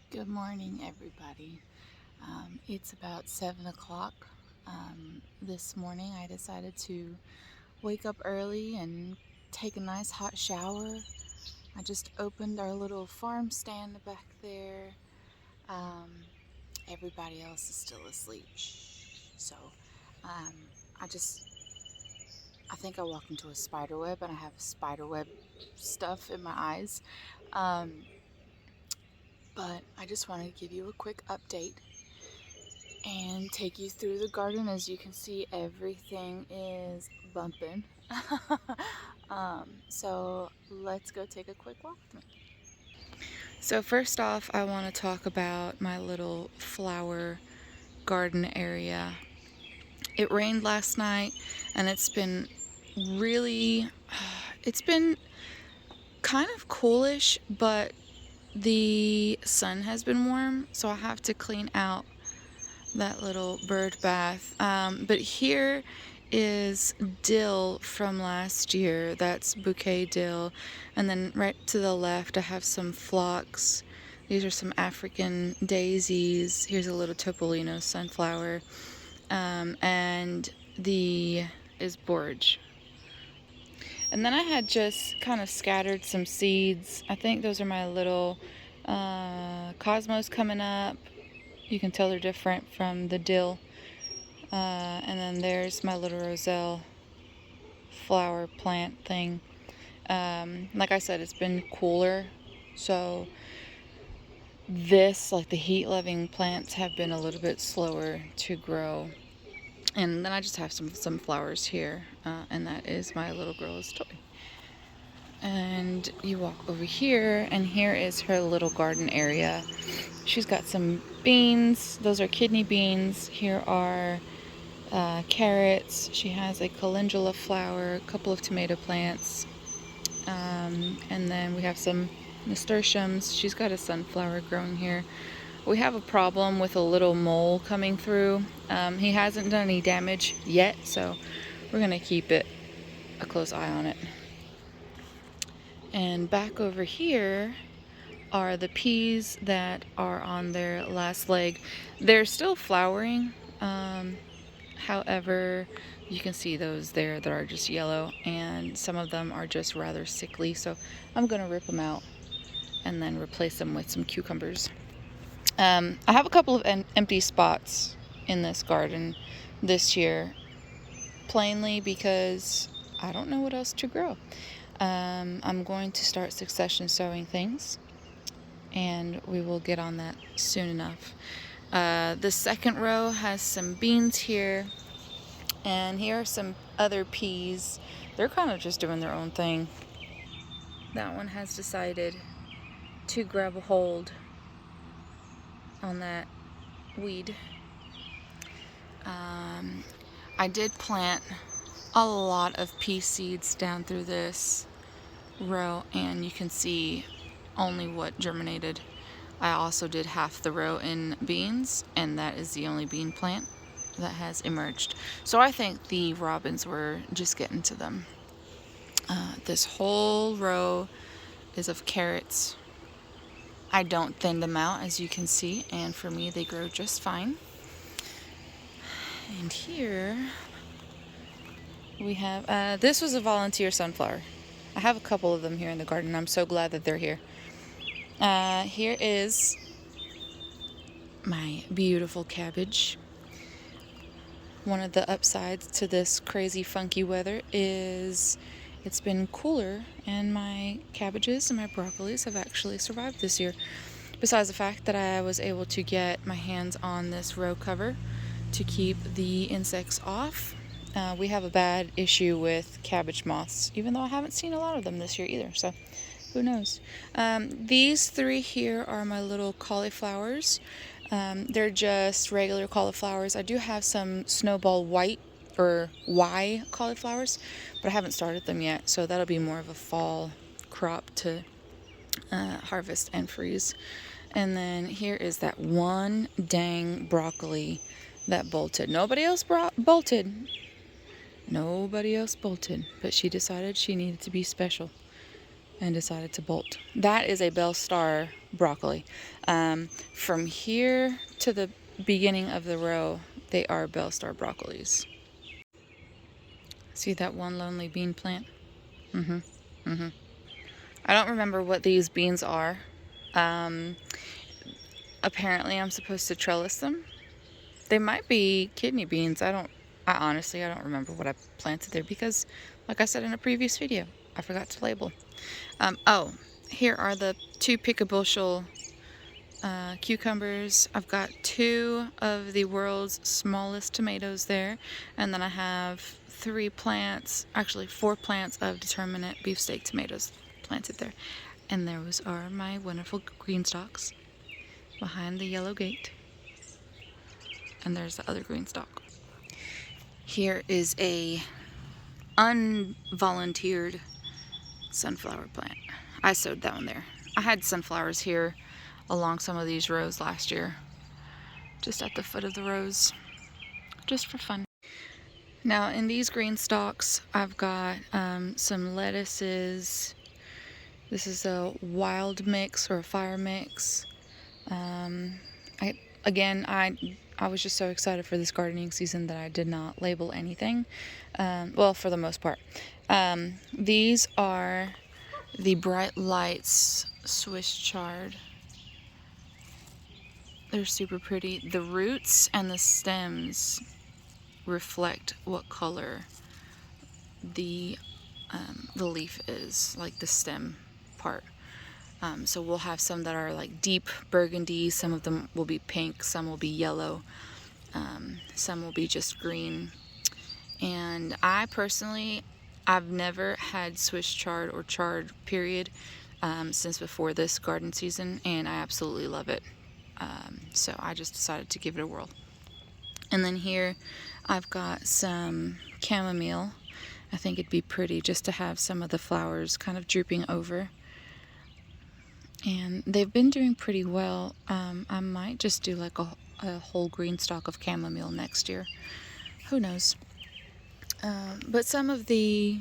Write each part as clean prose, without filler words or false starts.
Good morning, everybody. It's about 7 o'clock. This morning I decided to wake up early and take a nice hot shower. I just opened our little farm stand back there. Um, Everybody else is still asleep. So um, I just, I think I walked into a spider web and I have spider web stuff in my eyes. Um, but I just wanted to give you a quick update and take you through the garden. As you can see, everything is bumping. So let's go take a quick walk with me. So first off, I want to talk about my little flower garden area. It rained last night and it's been really, it's been kind of coolish, but the sun has been warm, so I have to clean out that little bird bath. But here is dill from last year. That's bouquet dill. And then right to the left, I have some phlox. These are some African daisies. Here's a little Topolino sunflower. And the is borage. And then I had just kind of scattered some seeds. I think those are my little cosmos coming up. You can tell they're different from the dill. And then there's my little roselle flower plant thing. Like I said, it's been cooler, so like the heat-loving plants have been a little bit slower to grow. And then I just have some flowers here, and that is my little girl's toy. And you walk over here, and here is her little garden area. She's got some beans. Those are kidney beans. Here are carrots. She has a calendula flower, a couple of tomato plants, and then we have some nasturtiums. She's got a sunflower growing here. We have a problem with a little mole coming through. He hasn't done any damage yet, so we're going to keep a close eye on it. And back over here are the peas that are on their last leg. They're still flowering. However, you can see those there that are just yellow, and some of them are just rather sickly, so I'm going to rip them out and then replace them with some cucumbers. I have a couple of empty spots in this garden this year, plainly because I don't know what else to grow. I'm going to start succession sowing things, and we will get on that soon enough. The second row has some beans here. And here are some other peas. They're kind of just doing their own thing. That one has decided to grab a hold on that weed. I did plant a lot of pea seeds down through this row, and you can see only what germinated. I also did half the row in beans, and that is the only bean plant that has emerged. So I think the robins were just getting to them. This whole row is of carrots. I don't thin them out, as you can see, and for me they grow just fine. And here we have, this was a volunteer sunflower. I have a couple of them here in the garden. I'm so glad that they're here. Here is my beautiful cabbage. One of the upsides to this crazy funky weather is it's been cooler, and my cabbages and my broccolis have actually survived this year. Besides the fact that I was able to get my hands on this row cover to keep the insects off. We have a bad issue with cabbage moths, even though I haven't seen a lot of them this year either, so who knows. These three here are my little cauliflowers. They're just regular cauliflowers. I do have some snowball white or Y cauliflowers, but I haven't started them yet, so that'll be more of a fall crop to harvest and freeze. And then here is that one dang broccoli that bolted. Nobody else bolted, but she decided she needed to be special. and decided to bolt. That is a Bell Star broccoli. From here to the beginning of the row, they are Bell Star broccolis. See that one lonely bean plant? I don't remember what these beans are. Apparently I'm supposed to trellis them. They might be kidney beans. I honestly don't remember what I planted there because, like I said in a previous video, I forgot to label. Oh, here are the 2 pick-a-bushel cucumbers. I've got 2 of the world's smallest tomatoes there, and then I have 4 plants of determinate beefsteak tomatoes planted there. And those are my wonderful green stalks behind the yellow gate. And there's the other green stalk. Here is a unvolunteered sunflower plant. I sowed that one there. I had sunflowers here along some of these rows last year, just at the foot of the rows, just for fun. Now in these green stalks, I've got some lettuces. This is a wild mix or a fire mix. I was just so excited for this gardening season that I did not label anything. Well, for the most part. These are the Bright Lights Swiss chard. They're super pretty. The roots and the stems reflect what color the leaf is, like the stem part. So we'll have some that are like deep burgundy, some of them will be pink, some will be yellow, some will be just green. And I personally, I've never had Swiss chard or chard period since before this garden season, and I absolutely love it. So I just decided to give it a whirl. And then here I've got some chamomile. I think it'd be pretty just to have some of the flowers kind of drooping over. And they've been doing pretty well. I might just do like a whole green stalk of chamomile next year. Who knows? But some of the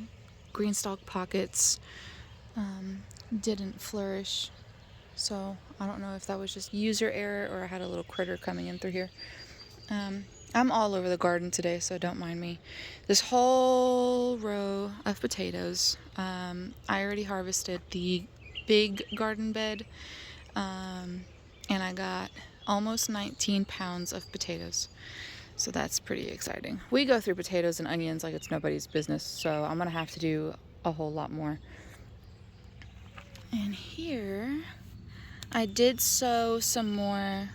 green stalk pockets didn't flourish. So I don't know if that was just user error or I had a little critter coming in through here. I'm all over the garden today, so don't mind me. This whole row of potatoes, I already harvested the big garden bed, and I got almost 19 pounds of potatoes. So that's pretty exciting. We go through potatoes and onions like it's nobody's business, so I'm gonna have to do a whole lot more. And here, I did sow some more,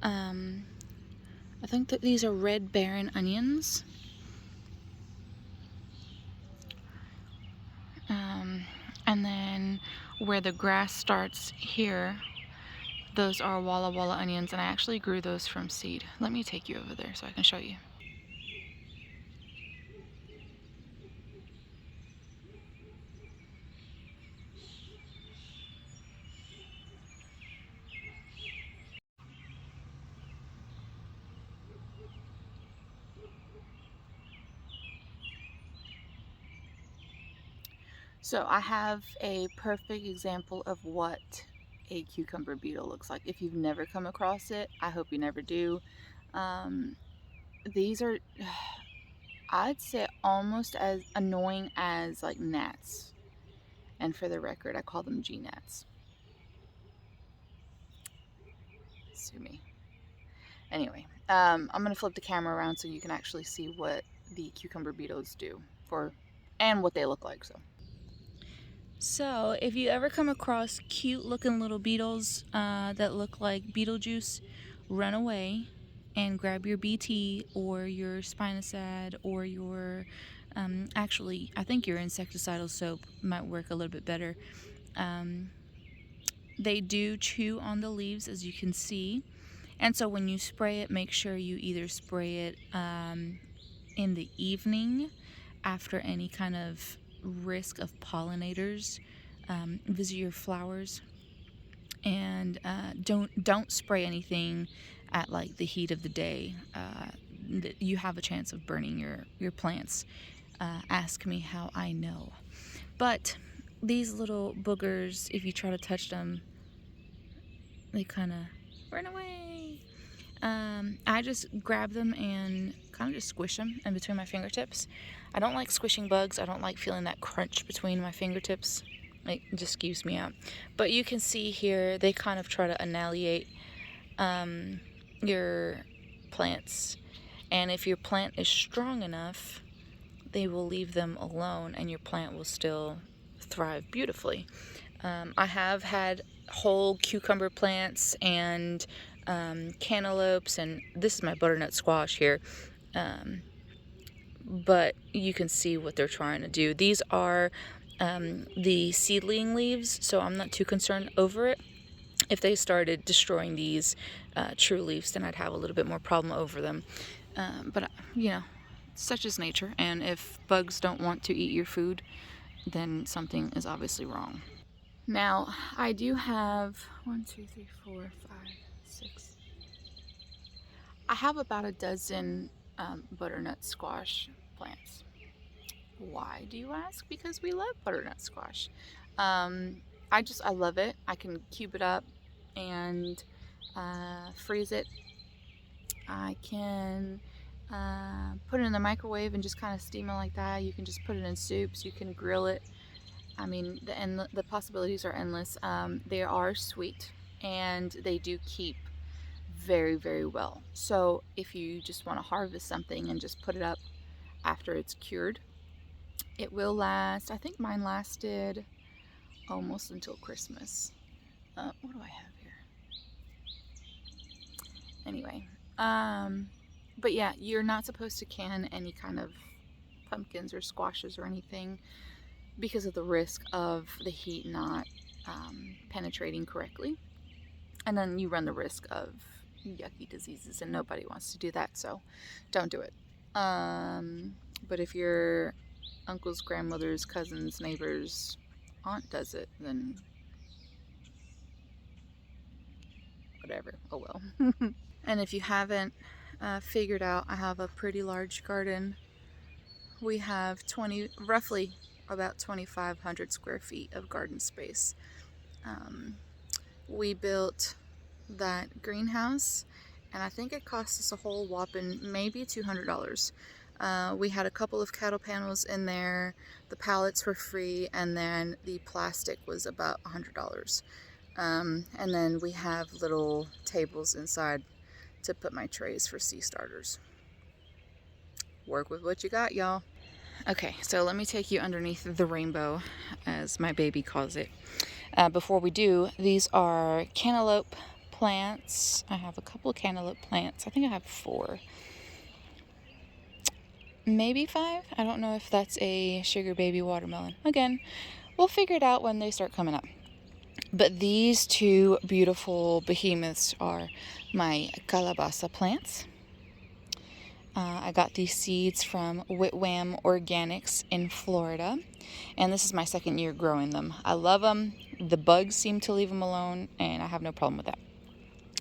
I think that these are red Baron onions. And then where the grass starts here, those are Walla Walla onions, and I actually grew those from seed. Let me take you over there so I can show you. So I have a perfect example of what a cucumber beetle looks like. If you've never come across it, I hope you never do. These are, I'd say, almost as annoying as like gnats. And for the record, I call them G-gnats. Sue me. Anyway, I'm going to flip the camera around so you can actually see what the cucumber beetles do and what they look like. So if you ever come across cute looking little beetles that look like Beetlejuice, run away and grab your BT or your spinosad or your, actually I think your insecticidal soap might work a little bit better. They do chew on the leaves, as you can see, and so when you spray it, make sure you either spray it in the evening after any kind of risk of pollinators visit your flowers, and don't spray anything at like the heat of the day. You have a chance of burning your plants. Ask me how I know. But these little boogers, if you try to touch them, they kind of run away. I just grab them and kind of just squish them in between my fingertips. I don't like squishing bugs. I don't like feeling that crunch between my fingertips. It just skews me out. But you can see here, they kind of try to annihilate your plants. And if your plant is strong enough, they will leave them alone and your plant will still thrive beautifully. I have had whole cucumber plants and cantaloupes, and this is my butternut squash here. But you can see what they're trying to do. These are the seedling leaves, so I'm not too concerned over it. If they started destroying these true leaves, then I'd have a little bit more problem over them. But you know, such is nature, and if bugs don't want to eat your food, then something is obviously wrong. Now, I do have 1, 2, 3, 4, 5, 6. I have about a dozen butternut squash plants. Why, do you ask? Because we love butternut squash. I love it. I can cube it up and freeze it. I can put it in the microwave and just kind of steam it like that. You can just put it in soups. You can grill it. I mean, the possibilities are endless. They are sweet and they do keep very, very well. So if you just want to harvest something and just put it up after it's cured, it will last. I think mine lasted almost until Christmas. What do I have here? Anyway, but yeah, you're not supposed to can any kind of pumpkins or squashes or anything because of the risk of the heat not penetrating correctly. And then you run the risk of yucky diseases, and nobody wants to do that, so don't do it. But if your uncle's, grandmother's, cousin's, neighbor's aunt does it, then whatever, oh well. And if you haven't figured out, I have a pretty large garden. We have roughly about 2,500 square feet of garden space. We built that greenhouse, and I think it cost us a whole whopping maybe $200. We had a couple of cattle panels in there, the pallets were free, and then the plastic was about $100. And then we have little tables inside to put my trays for sea starters. Work with what you got, y'all. Okay, so let me take you underneath the rainbow, as my baby calls it. Before we do, these are cantaloupe plants. I have a couple of cantaloupe plants. I think I have 4. Maybe 5. I don't know if that's a sugar baby watermelon. Again, we'll figure it out when they start coming up. But these 2 beautiful behemoths are my calabaza plants. I got these seeds from Whitwam Organics in Florida, and this is my 2nd year growing them. I love them. The bugs seem to leave them alone, and I have no problem with that.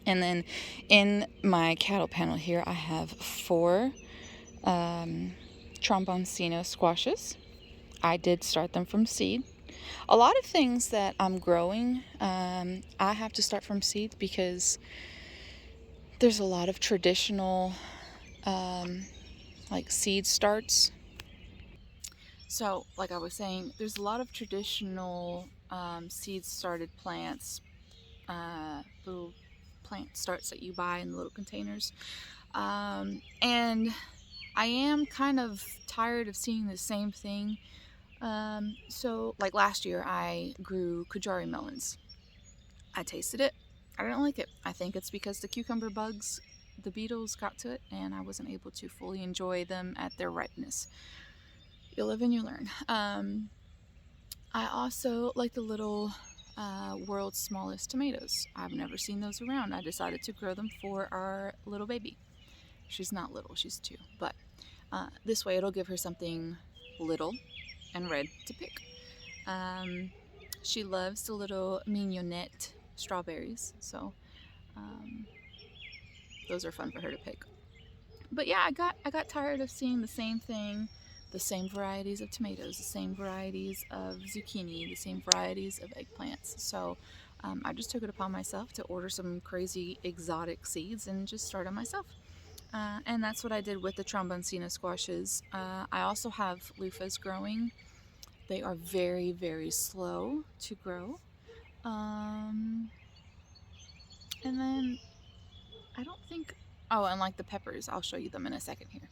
And then in my cattle panel here, I have 4 tromboncino squashes. I did start them from seed. A lot of things that I'm growing, I have to start from seeds because there's a lot of traditional like seed starts. So like I was saying, there's a lot of traditional seed started plants, little plant starts that you buy in the little containers, and I am kind of tired of seeing the same thing. So like last year I grew Kujari melons. I tasted it. I didn't like it. I think it's because the cucumber bugs, the beetles got to it, and I wasn't able to fully enjoy them at their ripeness. You live and you learn. I also like the little world's smallest tomatoes. I've never seen those around. I decided to grow them for our little baby. She's not little, she's 2, but this way it'll give her something little and red to pick. She loves the little mignonette strawberries, so those are fun for her to pick. But yeah, I got tired of seeing the same thing the same varieties of tomatoes, the same varieties of zucchini, the same varieties of eggplants. So I just took it upon myself to order some crazy exotic seeds and just start them myself. And that's what I did with the tromboncina squashes. I also have loofahs growing. They are very, very slow to grow. And then I don't think, oh, and like the peppers, I'll show you them in a second here.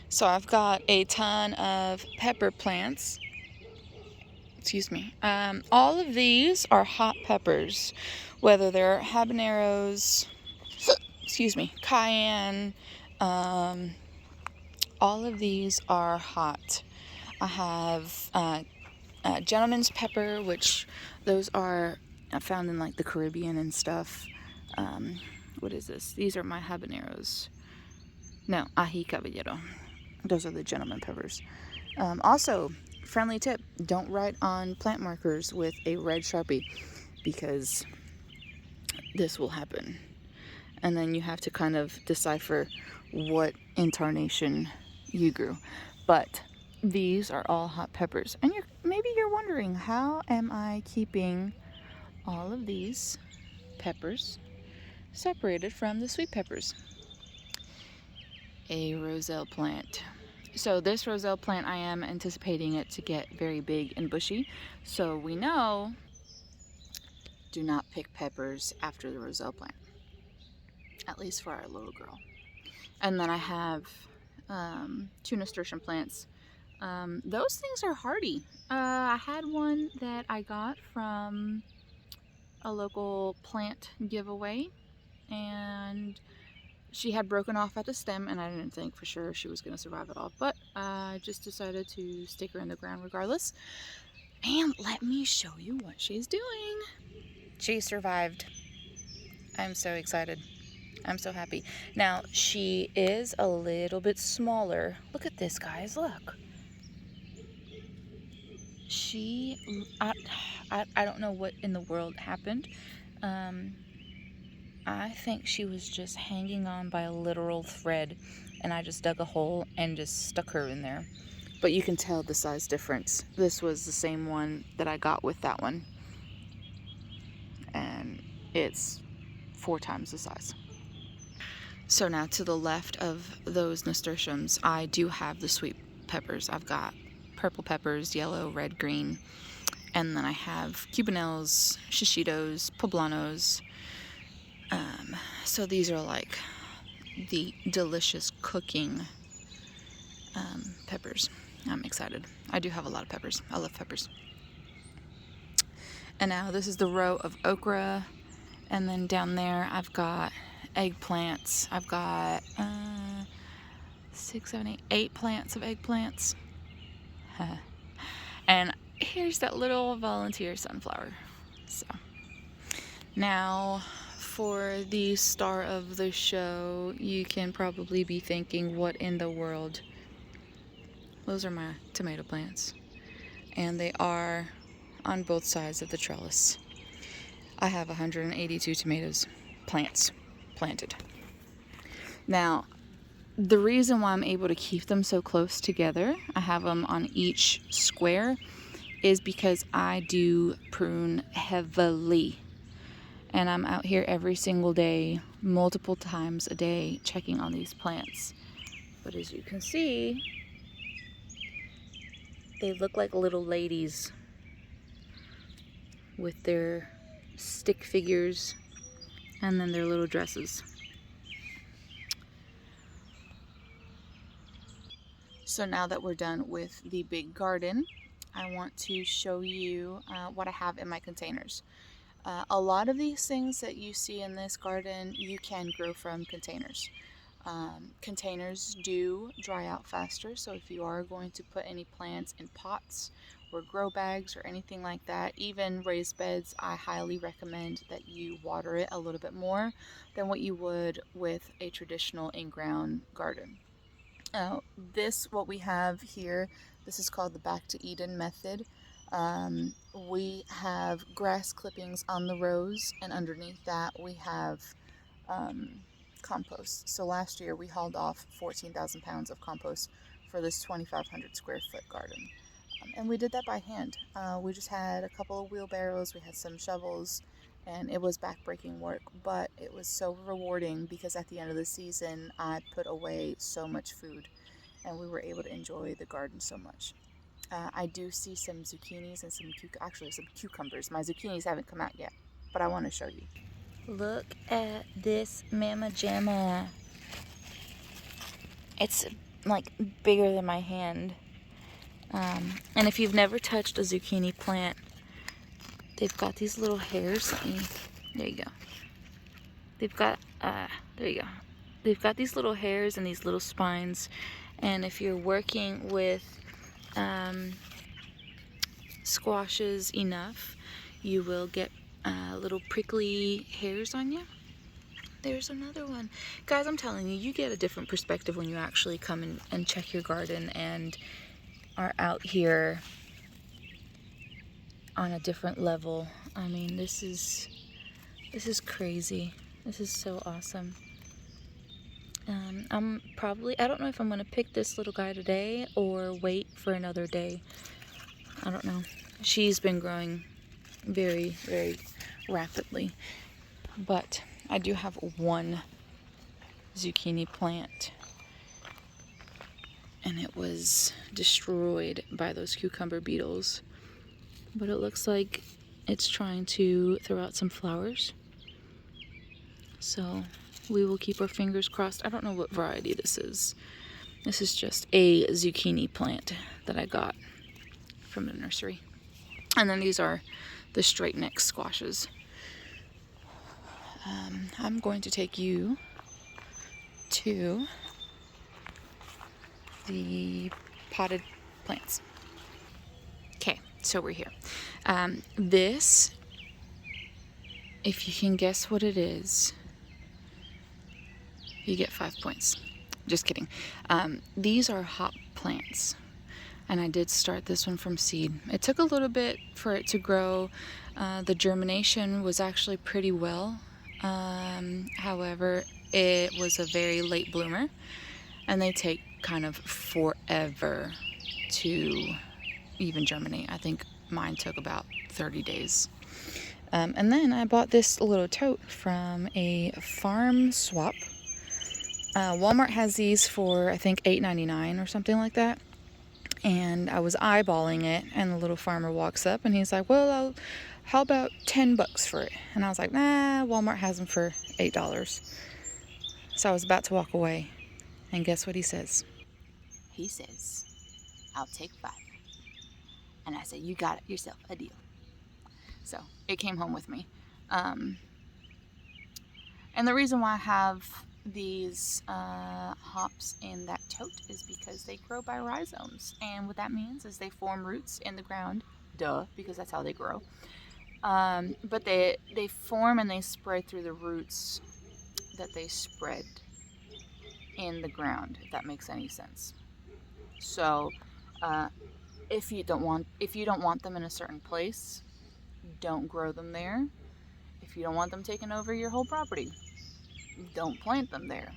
So I've got a ton of pepper plants. Excuse me. All of these are hot peppers, whether they're habaneros, excuse me, cayenne. All of these are hot. I have gentleman's pepper, which those are found in like the Caribbean and stuff. What is this? These are my habaneros. No, ají caballero. Those are the gentleman peppers. Also, friendly tip, don't write on plant markers with a red Sharpie, because this will happen. And then you have to kind of decipher what incarnation you grew. But these are all hot peppers. And maybe you're wondering, how am I keeping all of these peppers separated from the sweet peppers? A roselle plant. So this roselle plant, I am anticipating it to get very big and bushy. So we know, do not pick peppers after the roselle plant, at least for our little girl. And then I have two nasturtium plants. Those things are hardy. I had one that I got from a local plant giveaway, and she had broken off at the stem, and I didn't think for sure she was going to survive it all, but I just decided to stick her in the ground regardless. And let me show you what she's doing. She survived. I'm so excited. I'm so happy. Now, she is a little bit smaller. Look at this, guys. Look. I don't know what in the world happened. I think she was just hanging on by a literal thread, and I just dug a hole and just stuck her in there. But you can tell the size difference. This was the same one that I got with that one, and it's 4 times the size. So now to the left of those nasturtiums, I do have the sweet peppers. I've got purple peppers, yellow, red, green, and then I have cubanelles, shishitos, poblanos. So these are like the delicious cooking peppers. I'm excited. I do have a lot of peppers. I love peppers. And now this is the row of okra, and then down there I've got eggplants. I've got 6, 7, 8, 8 plants of eggplants. And here's that little volunteer sunflower. So now for the star of the show, you can probably be thinking, what in the world? Those are my tomato plants, and they are on both sides of the trellis. I have 182 tomatoes plants planted. Now, the reason why I'm able to keep them so close together, I have them on each square, is because I do prune heavily. And I'm out here every single day, multiple times a day, checking on these plants. But as you can see, they look like little ladies with their stick figures and then their little dresses. So now that we're done with the big garden, I want to show you what I have in my containers. A lot of these things that you see in this garden, you can grow from containers. Containers do dry out faster, so if you are going to put any plants in pots or grow bags or anything like that, even raised beds, I highly recommend that you water it a little bit more than what you would with a traditional in-ground garden. What we have here, this is called the Back to Eden method. We have grass clippings on the rows, and underneath that we have compost. So last year we hauled off 14,000 pounds of compost for this 2,500 square foot garden. And we did that by hand. We just had a couple of wheelbarrows, we had some shovels, and it was backbreaking work, but it was so rewarding because at the end of the season I put away so much food and we were able to enjoy the garden so much. I do see some zucchinis and some cucumbers. My zucchinis haven't come out yet, but I want to show you. Look at this mamma jamma. It's like bigger than my hand. And if you've never touched a zucchini plant, they've got these little hairs. There you go. They've got, there you go. They've got these little hairs and these little spines. And if you're working with squashes enough, you will get little prickly hairs on you. There's another one. Guys, I'm telling you, you get a different perspective when you actually come and check your garden and are out here on a different level. I mean, this is crazy. This is so awesome. I don't know if I'm gonna pick this little guy today or wait for another day. I don't know. She's been growing very, very rapidly, but I do have one zucchini plant and it was destroyed by those cucumber beetles, but it looks like it's trying to throw out some flowers, so we will keep our fingers crossed. I don't know what variety this is. This is just a zucchini plant that I got from the nursery. And then these are the straight neck squashes. I'm going to take you to the potted plants. Okay, so we're here. This, if you can guess what it is, you get 5 points. Just kidding. These are hop plants, and I did start this one from seed. It took a little bit for it to grow. The germination was actually pretty well. However, it was a very late bloomer, and they take kind of forever to even germinate. I think mine took about 30 days. And then I bought this little tote from a farm swap. Walmart has these for, I think, $8.99 or something like that. And I was eyeballing it, and the little farmer walks up and he's like, well, how about $10 for it? And I was like, nah, Walmart has them for $8. So I was about to walk away, and guess what he says? He says, I'll take 5. And I said, you got yourself a deal. So it came home with me. And the reason why I have these hops in that tote is because they grow by rhizomes, and what that means is they form roots in the ground, because that's how they grow, but they form and they spread through the roots that they spread in the ground, if that makes any sense. So if you don't want them in a certain place, don't grow them there. If you don't want them taking over your whole property, don't plant them there.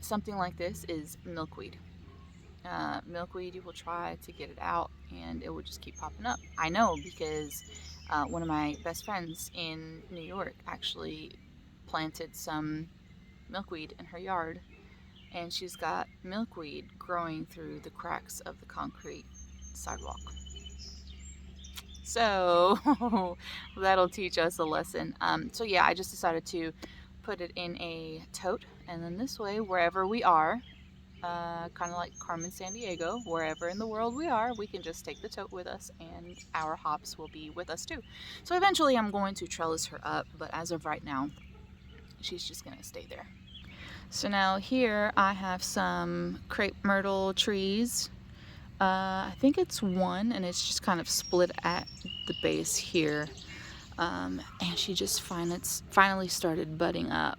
Something like this is milkweed. Milkweed, you will try to get it out and it will just keep popping up. I know because one of my best friends in New York actually planted some milkweed in her yard, and she's got milkweed growing through the cracks of the concrete sidewalk. So that'll teach us a lesson. So yeah, I just decided to put it in a tote, and then this way, wherever we are, kind of like Carmen Sandiego, wherever in the world we are, we can just take the tote with us and our hops will be with us too. So eventually I'm going to trellis her up, but as of right now, she's just gonna stay there. So now here I have some crepe myrtle trees. I think it's one, and it's just kind of split at the base here. And she just finally started budding up.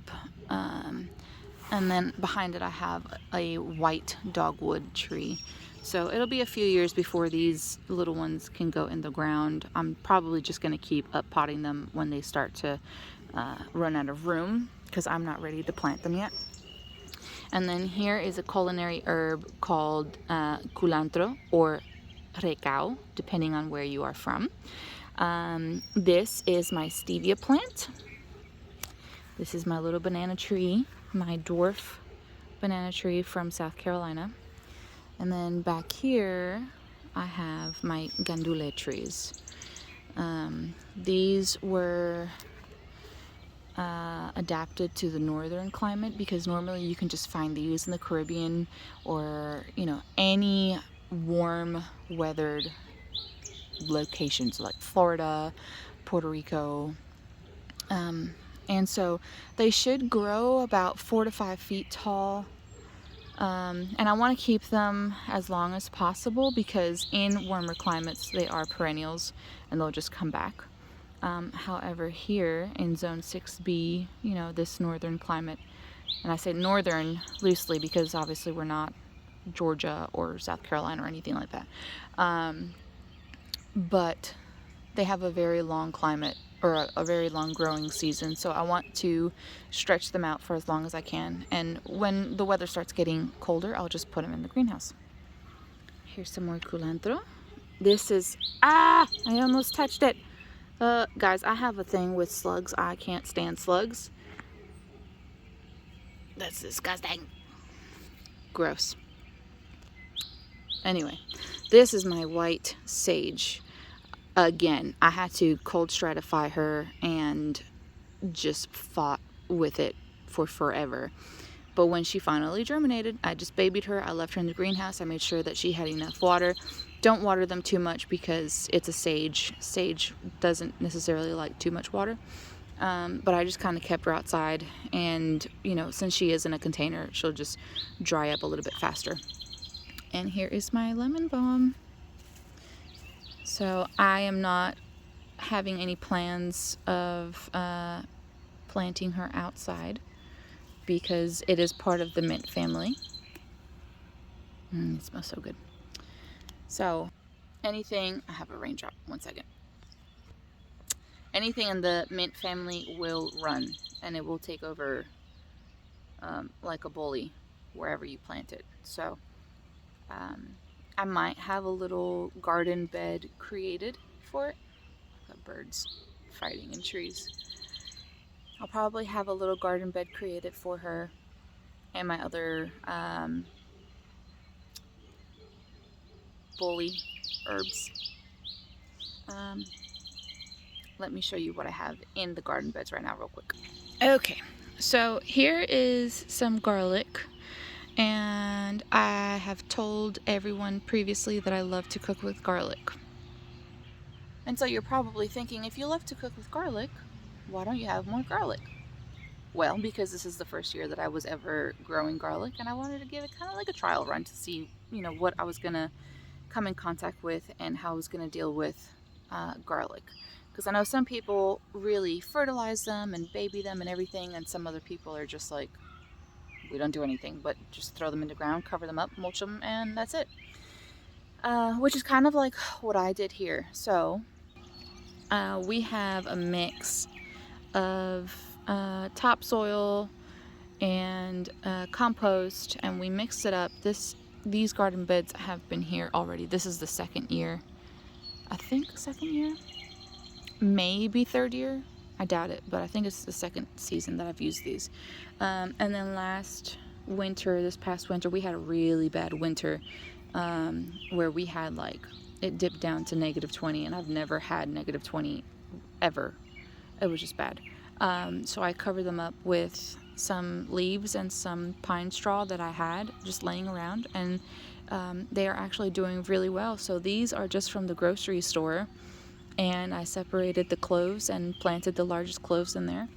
And then behind it I have a white dogwood tree. So it'll be a few years before these little ones can go in the ground. I'm probably just going to keep up potting them when they start to run out of room, because I'm not ready to plant them yet. And then here is a culinary herb called culantro or recao, depending on where you are from. This is my stevia plant. This is my little banana tree, my dwarf banana tree from South Carolina. And then back here, I have my gandule trees. These were adapted to the northern climate because normally you can just find these in the Caribbean or, you know, any warm weathered locations like Florida, Puerto Rico. And so they should grow about 4 to 5 feet tall. And I want to keep them as long as possible because in warmer climates they are perennials and they'll just come back. However, here in zone 6B, you know, this northern climate, and I say northern loosely because obviously we're not Georgia or South Carolina or anything like that. But they have a very long climate or a very long growing season, so I want to stretch them out for as long as I can. And when the weather starts getting colder, I'll just put them in the greenhouse. Here's some more culantro. This is, I almost touched it. Guys, I have a thing with slugs. I can't stand slugs. That's disgusting. Gross. Anyway, this is my white sage. Again, I had to cold stratify her and just fought with it for forever. But when she finally germinated, I just babied her. I left her in the greenhouse. I made sure that she had enough water. Don't water them too much because it's a sage. Sage doesn't necessarily like too much water. But I just kind of kept her outside. And, you know, since she is in a container, she'll just dry up a little bit faster. And here is my lemon balm. So I am not having any plans of planting her outside because it is part of the mint family. It smells so good. So anything, I have a raindrop, 1 second. Anything in the mint family will run and it will take over like a bully wherever you plant it. So I might have a little garden bed created for it. Got birds fighting in trees. I'll probably have a little garden bed created for her and my other bully herbs. Let me show you what I have in the garden beds right now real quick. Okay, so here is some garlic. And I have told everyone previously that I love to cook with garlic. And so you're probably thinking, if you love to cook with garlic, why don't you have more garlic? Well, because this is the first year that I was ever growing garlic, and I wanted to give it kind of like a trial run to see, you know, what I was gonna come in contact with and how I was gonna deal with garlic. Because I know some people really fertilize them and baby them and everything, and some other people are just like, we don't do anything but just throw them in the ground, cover them up, mulch them, and that's it. Which is kind of like what I did here. So we have a mix of topsoil and compost, and we mixed it up. These garden beds have been here already. This is the second year. I think second year, maybe third year. I doubt it, but I think it's the second season that I've used these. And then this past winter, we had a really bad winter where we had it dipped down to -20, and I've never had -20 ever. It was just bad. So I covered them up with some leaves and some pine straw that I had just laying around, and they are actually doing really well. So these are just from the grocery store. And I separated the cloves and planted the largest cloves in there.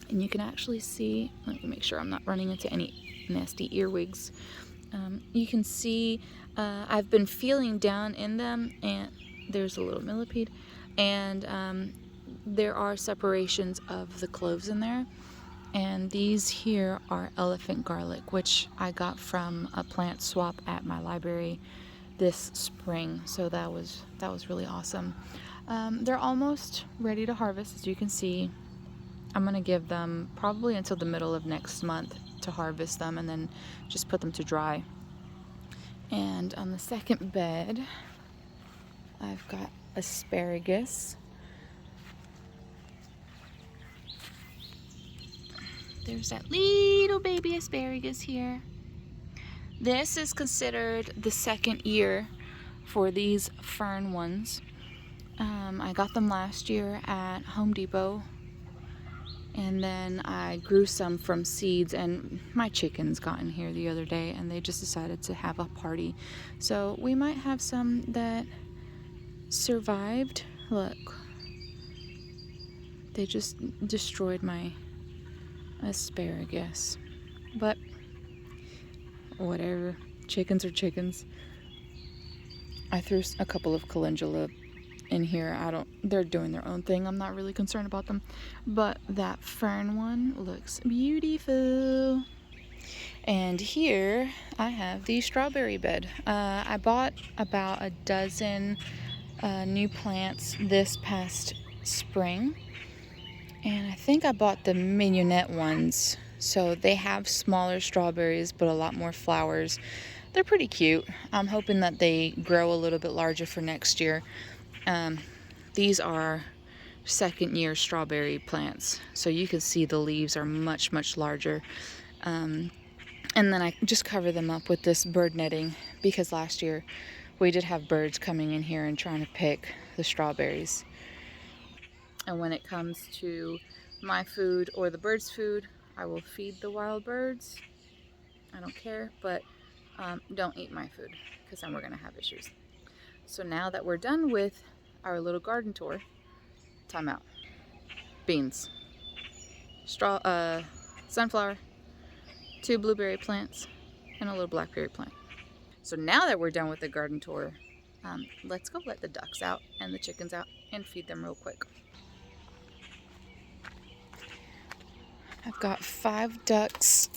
And you can actually see, let me make sure I'm not running into any nasty earwigs. You can see I've been feeling down in them, and there's a little millipede, and there are separations of the cloves in there. And these here are elephant garlic, which I got from a plant swap at my library this spring. So that was really awesome. They're almost ready to harvest, as you can see. I'm gonna give them probably until the middle of next month to harvest them and then just put them to dry. And on the second bed, I've got asparagus. There's that little baby asparagus here. This is considered the second year for these fern ones. I got them last year at Home Depot, and then I grew some from seeds, and my chickens got in here the other day and they just decided to have a party. So we might have some that survived. Look, they just destroyed my asparagus, but whatever, chickens are chickens. I threw a couple of calendula in here. They're doing their own thing. I'm not really concerned about them, but that fern one looks beautiful. And here I have the strawberry bed. I bought about a dozen new plants this past spring, and I think I bought the mignonette ones, so they have smaller strawberries but a lot more flowers. They're pretty cute. I'm hoping that they grow a little bit larger for next year. These are second year strawberry plants, so you can see the leaves are much larger. And then I just cover them up with this bird netting, because last year we did have birds coming in here and trying to pick the strawberries. And when it comes to my food or the birds' food, I will feed the wild birds. I don't care, but don't eat my food, because then we're gonna have issues. So now that we're done with our little garden tour, time out. Beans, sunflower, 2 blueberry plants, and a little blackberry plant. So now that we're done with the garden tour, let's go let the ducks out and the chickens out and feed them real quick. I've got 5 ducks,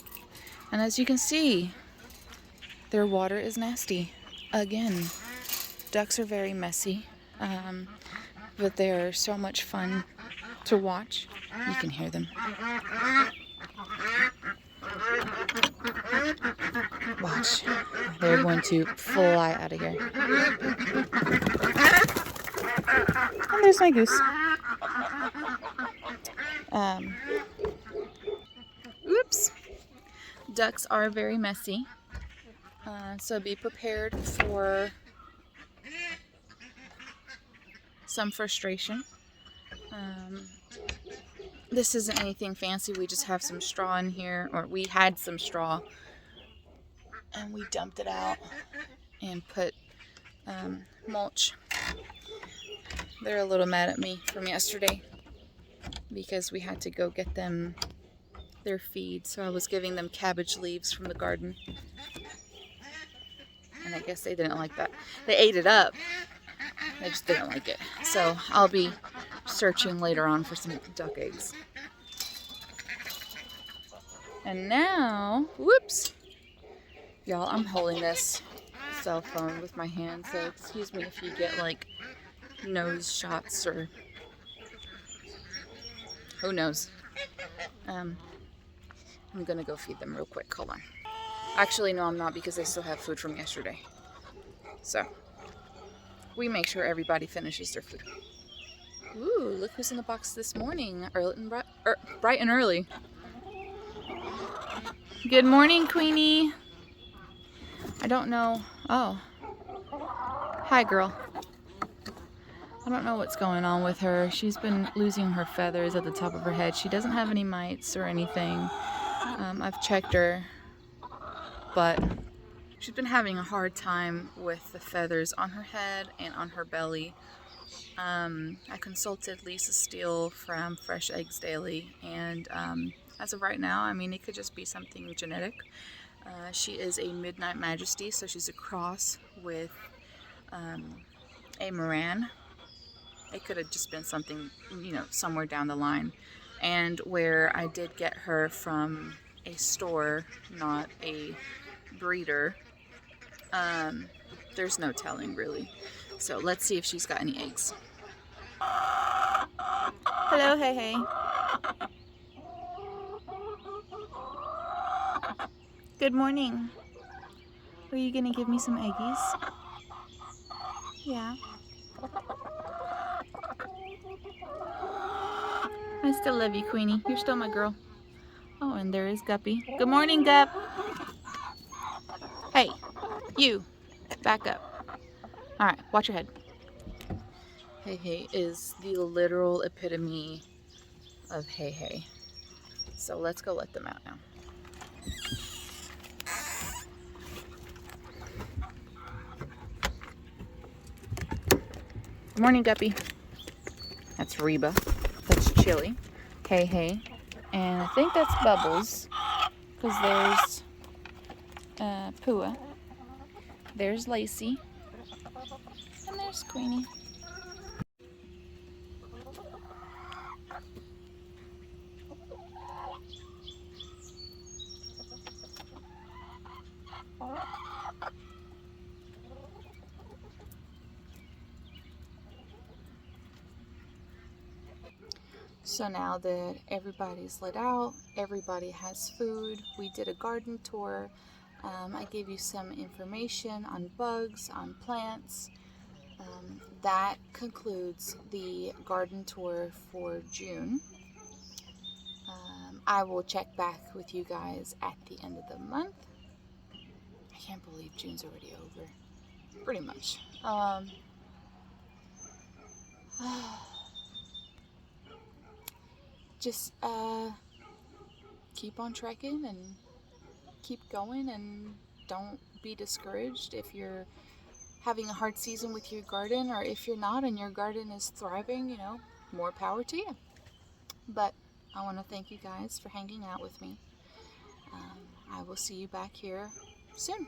and as you can see, their water is nasty. Again, ducks are very messy, but they're so much fun to watch. You can hear them. Watch. They're going to fly out of here. And there's my goose. Oops. Ducks are very messy, so be prepared for some frustration. This isn't anything fancy. We just have some straw in here, or we had some straw, and we dumped it out and put mulch. They're a little mad at me from yesterday because we had to go get them their feed, so I was giving them cabbage leaves from the garden, and I guess they didn't like that. They ate it up, they just didn't like it. So I'll be searching later on for some duck eggs. And now, whoops, y'all, I'm holding this cell phone with my hand, so excuse me if you get like nose shots or who knows. I'm gonna go feed them real quick. Hold on. Actually, no, I'm not, because they still have food from yesterday. So we make sure everybody finishes their food. Ooh, look who's in the box this morning. Bright and early. Good morning, Queenie. I don't know. Oh. Hi, girl. I don't know what's going on with her. She's been losing her feathers at the top of her head. She doesn't have any mites or anything. I've checked her, but she's been having a hard time with the feathers on her head and on her belly. I consulted Lisa Steele from Fresh Eggs Daily, and as of right now, I mean, it could just be something genetic. She is a Midnight Majesty, so she's a cross with a Moran. It could have just been something, you know, somewhere down the line. And where I did get her from a store, not a breeder, there's no telling really. So let's see if she's got any eggs. Hello, hey. Good morning. Are you gonna give me some eggies? Yeah. I still love you, Queenie. You're still my girl. Oh, and there is Guppy. Good morning, Gup. Hey, you. Back up. All right, watch your head. Hey Hey is the literal epitome of Hey Hey. So let's go let them out now. Good morning, Guppy. That's Reba. That's Chili. Hey Hey. And I think that's Bubbles. Because there's Pua. There's Lacey. And there's Queenie. So now that everybody's let out, everybody has food, we did a garden tour. I gave you some information on bugs, on plants. That concludes the garden tour for June. I will check back with you guys at the end of the month. I can't believe June's already over. Pretty much. Just keep on trekking and keep going, and don't be discouraged if you're having a hard season with your garden, or if you're not and your garden is thriving, you know, more power to you. But I want to thank you guys for hanging out with me. I will see you back here soon.